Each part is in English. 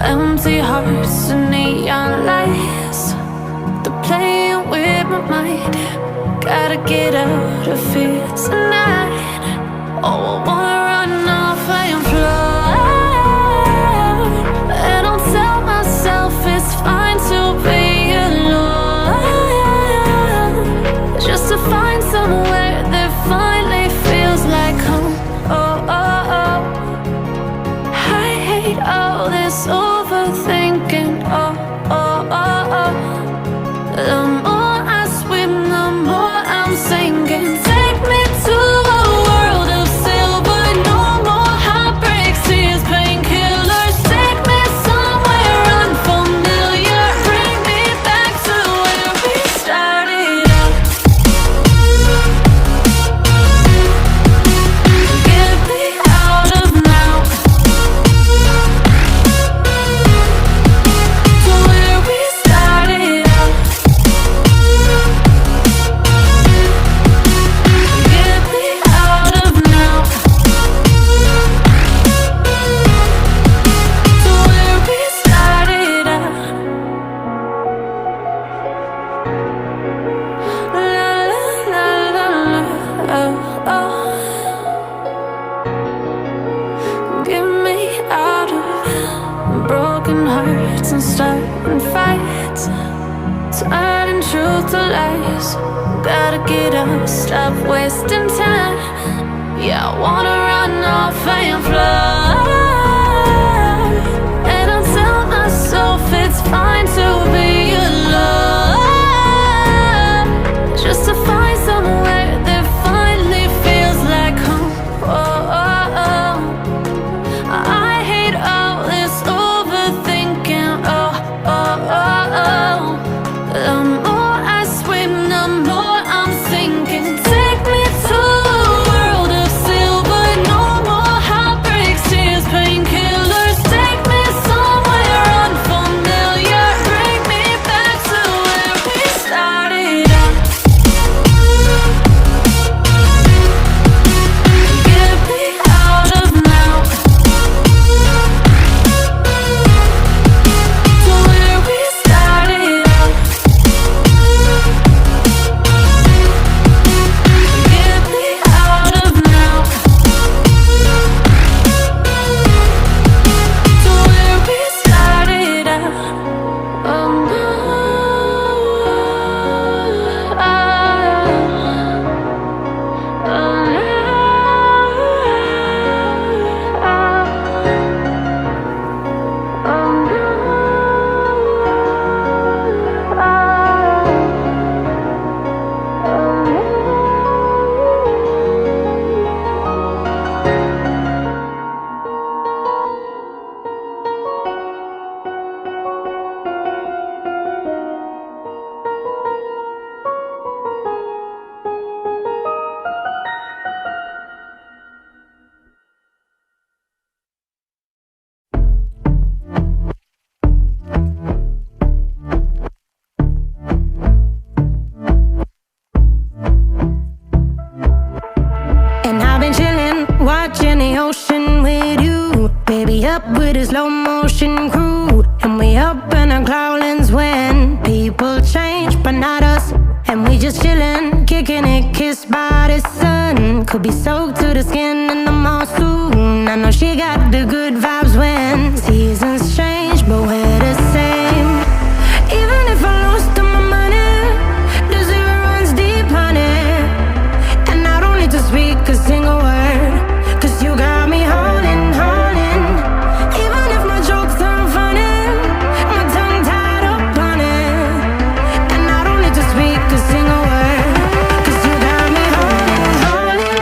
Empty hearts and neon lights, they're playing with my mind. Gotta get out of here tonight. Oh, I wanna run off and fly. And I'll tell myself it's fine to be alone, just to find somewhere that finally feels like home. Oh, oh, oh. I hate all this overthinking. Oh, oh, oh, oh. The more I swim, the more I'm sinking. Take me to a world of silver. No more heartbreaks, tears, painkillers. Take me somewhere unfamiliar. Bring me back to where we started out. Get me out of now, to where we started out. Get me out of now, to where we started out. La la la la la, oh, oh. Get me out of broken hearts and starting fights, turning truth to lies. Gotta get up, stop wasting time. Yeah, I wanna run off and fly. And I'll tell myself it's fine to be alone, just to find somewhere that finally feels like home. Oh, oh, oh. I hate all this overthinking. Oh, oh, oh, oh. The more I swim, the more I'm sinking. Take me to a world of silver. No more heartbreaks, tears, painkillers. Take me somewhere unfamiliar. Bring me back to where we started out. Get me out of now, to where we started out. Get me out of now, to where we started out. Oh, no. Oh, And I've been chillin', watching the ocean with you. Baby, up with a slow motion crew. And we up in our cloudlands when people change, but not us. And we just chillin', kicking it, kissed by the sun. Could be soaked to the skin in the mall soon. I know she got the good vibes when seasons change, but we're the same. Even if I lost all my money, the zero runs deep, honey. And I don't need to speak a single word, 'cause you got me holding, holding. Even if my jokes aren't funny, my tongue tied up on it. And I don't need to speak a single word, 'cause you got me holding, holding.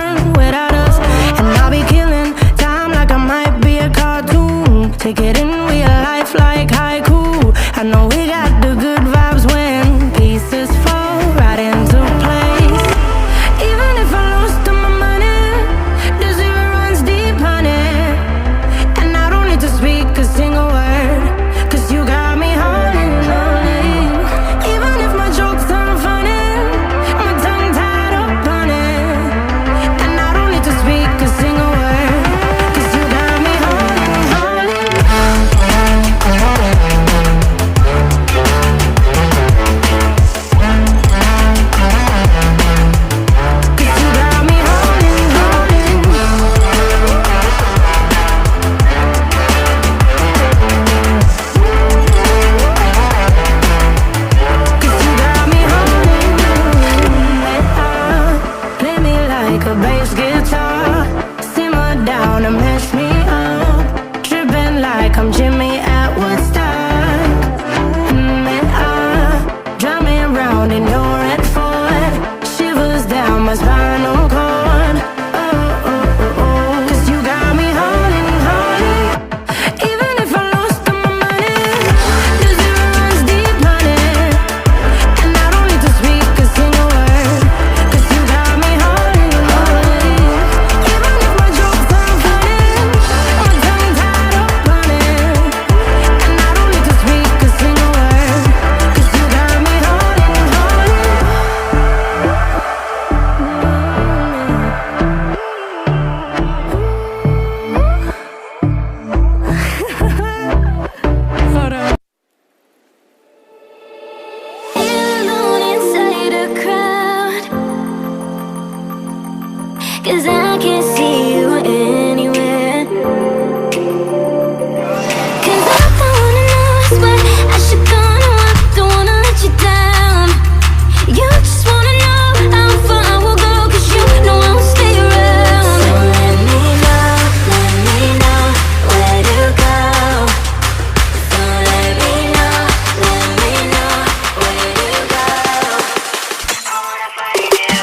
turn without us. And I'll be killing time like I might be a cartoon. Take it in real life like haiku. I know we got the good vibes when pieces fall right into place. Even if I lost all my money, the zero runs deep, honey. And I don't need to speak a single word, 'cause you got me holding on. Even if my jokes aren't funny, my tongue tied up on it. And I don't need to speak a single word, 'cause you got me holding, holding. 'Cause you got me holding, holding. 'Cause you got me holding. Play me like a bass guitar, simmer down and mash me up, tripping like I'm Jimmy at Woodstock. Drive me around in your red Ford, shivers down my spinal cord. Oh, oh, oh, oh. 'Cause you got me holding, holding. Even if I lost all my money, the zero runs deep, honey. And I don't need to speak a single word, 'cause you got me holding, holding. Even if my jokes aren't funny, my tongue tied up on it. And I don't need to speak a single word, 'cause you got me holding, holding. Alone inside a crowd, 'cause I can't see you anywhere. 'Cause I don't wanna know is where I should go. No, I don't wanna let you down. You just wanna know how far I will go, 'cause you know I will stay around. So let me know where to go. So let me know where to go. I wanna find you.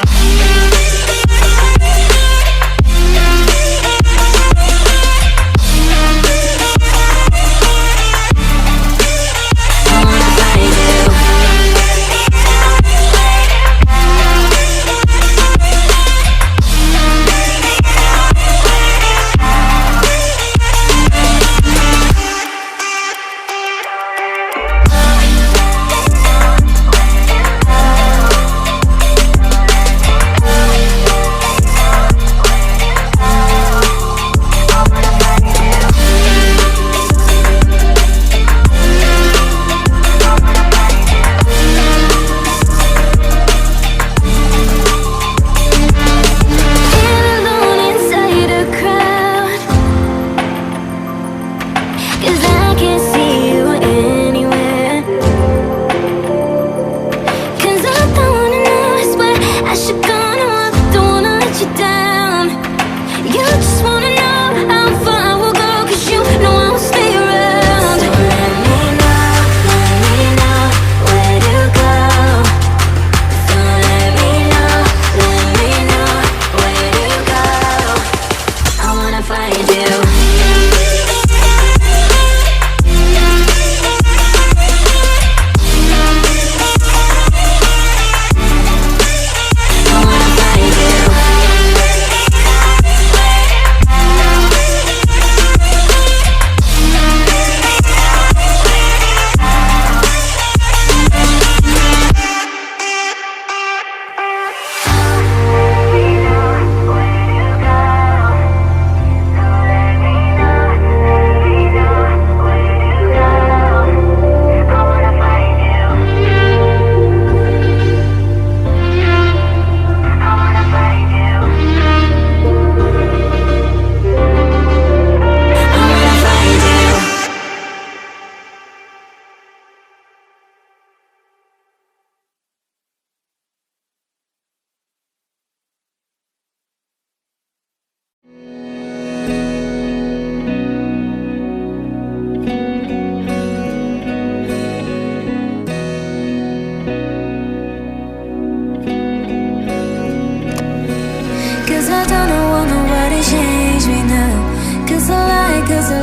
change me now. Cause I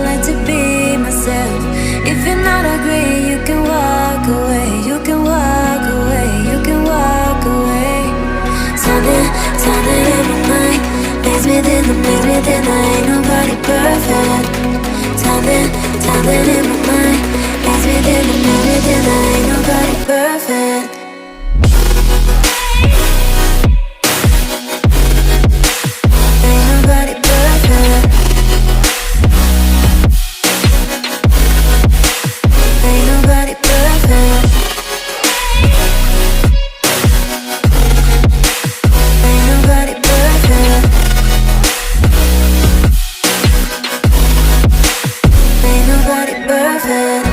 like to be myself. If you're not agree, you can walk away. You can walk away, you can walk away. Something in my mind makes me think that ain't nobody perfect. Something in my mind makes me think that ain't nobody perfect. Ain't nobody perfect. Ain't nobody perfect. Ain't nobody perfect. Ain't nobody perfect.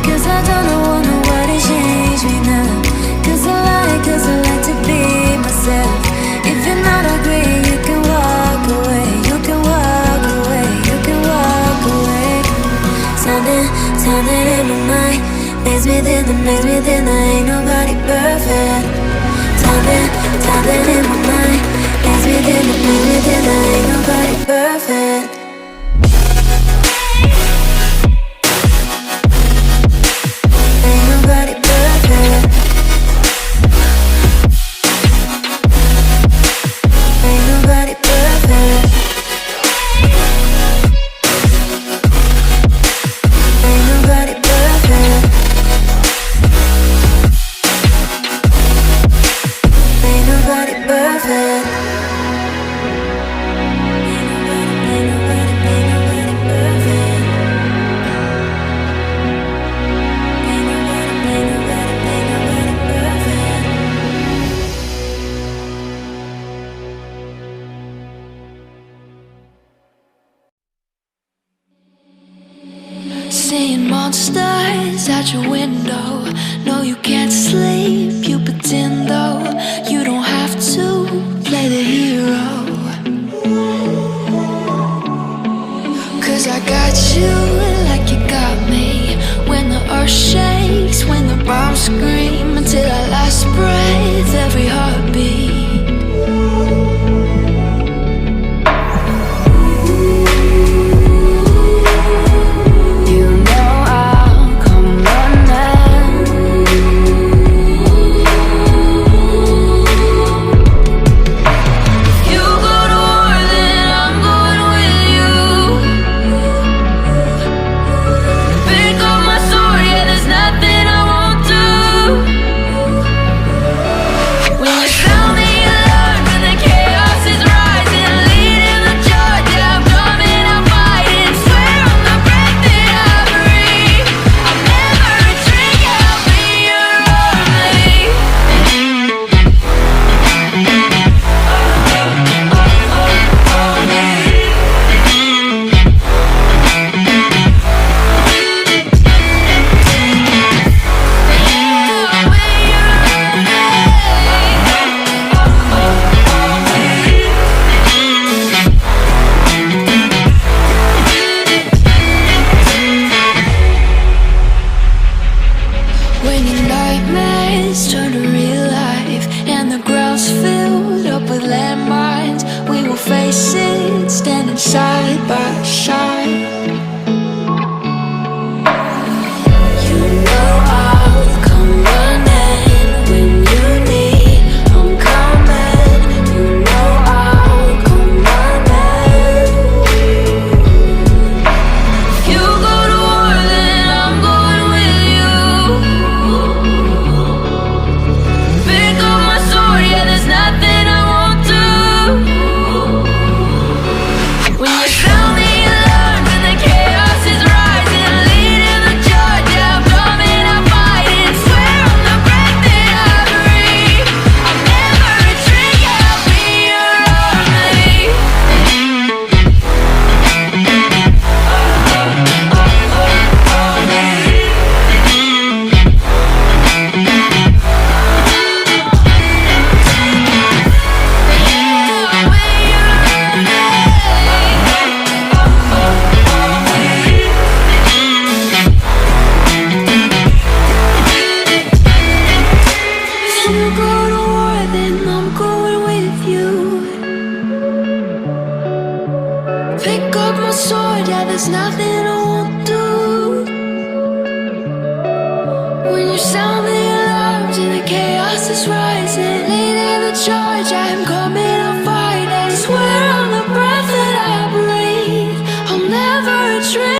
Cause I don't want nobody change me now. Cause I like to be myself. If you're not agree, you can walk away. You can walk away, you can walk away. Something in my mind makes me think that ain't nobody perfect. Something in my mind makes me think that ain't nobody perfect. Ain't nobody perfect. Ain't nobody perfect. Ain't nobody perfect. Ain't nobody perfect. Ain't nobody perfect. Ain't nobody perfect. Seeing monsters out your window. No, you can't sleep, you pretend though. You don't have to play the hero. Cause I got you like you got me. When the earth shakes, when the bombs scream, until our last breath, every heartbeat. You know I'll come running. If you go to war, then I'm going with you. Pick up my sword, yeah, there's nothing I won't do. When you found me yeah, there's nothing I won't do. When you sound